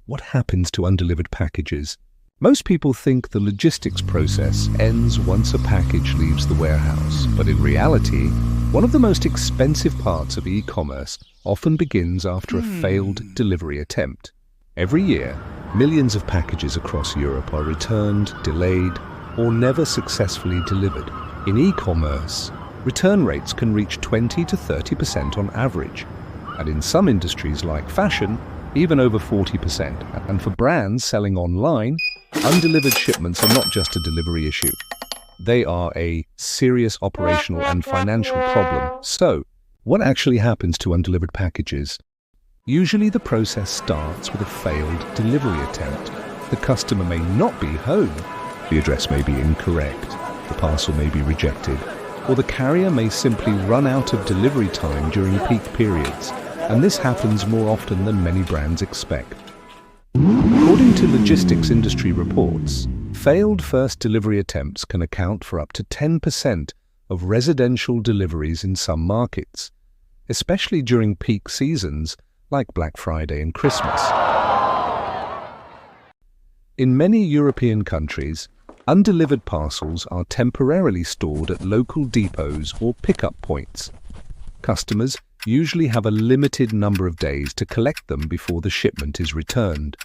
What happens to undelivered packages? Most people think the logistics process ends once a package leaves the warehouse, but in reality, one of the most expensive parts of e-commerce often begins after a failed delivery attempt. Every year, millions of packages across Europe are returned, delayed, or never successfully delivered. In e-commerce, return rates can reach 20 to 30% on average, and in some industries like fashion, even over 40%. And for brands selling online, undelivered shipments are not just a delivery issue. They are a serious operational and financial problem. So, what actually happens to undelivered packages? Usually the process starts with a failed delivery attempt. The customer may not be home, the address may be incorrect, the parcel may be rejected, or the carrier may simply run out of delivery time during peak periods, and this happens more often than many brands expect. According to logistics industry reports, failed first delivery attempts can account for up to 10% of residential deliveries in some markets, especially during peak seasons like Black Friday and Christmas. In many European countries, undelivered parcels are temporarily stored at local depots or pickup points. Customers usually have a limited number of days to collect them before the shipment is returned.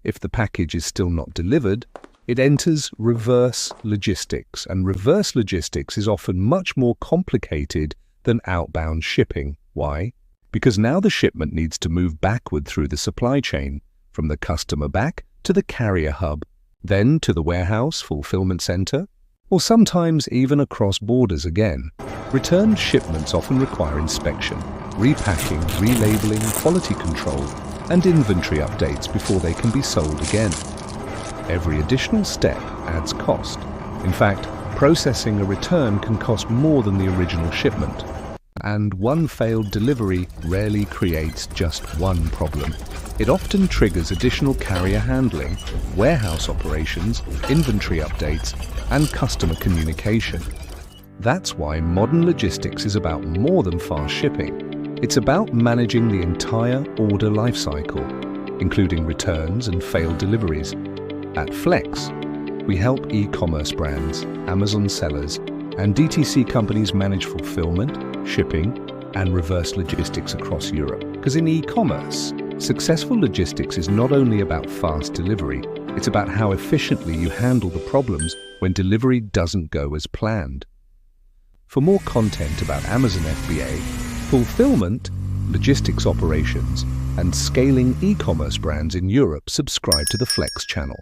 If the package is still not delivered, it enters reverse logistics, and reverse logistics is often much more complicated than outbound shipping. Why? Because now the shipment needs to move backward through the supply chain, from the customer back to the carrier hub, then to the warehouse fulfillment center, or sometimes even across borders again. Returned shipments often require inspection, repacking, relabeling, quality control, and inventory updates before they can be sold again. Every additional step adds cost. In fact, processing a return can cost more than the original shipment. And one failed delivery rarely creates just one problem. It often triggers additional carrier handling, warehouse operations, inventory updates, and customer communication. That's why modern logistics is about more than fast shipping. It's about managing the entire order lifecycle, including returns and failed deliveries. At Flex, we help e-commerce brands, Amazon sellers, and DTC companies manage fulfillment, shipping, and reverse logistics across Europe. Because in e-commerce, successful logistics is not only about fast delivery, it's about how efficiently you handle the problems when delivery doesn't go as planned. For more content about Amazon FBA, fulfillment, logistics operations, and scaling e-commerce brands in Europe, subscribe to the Flex channel.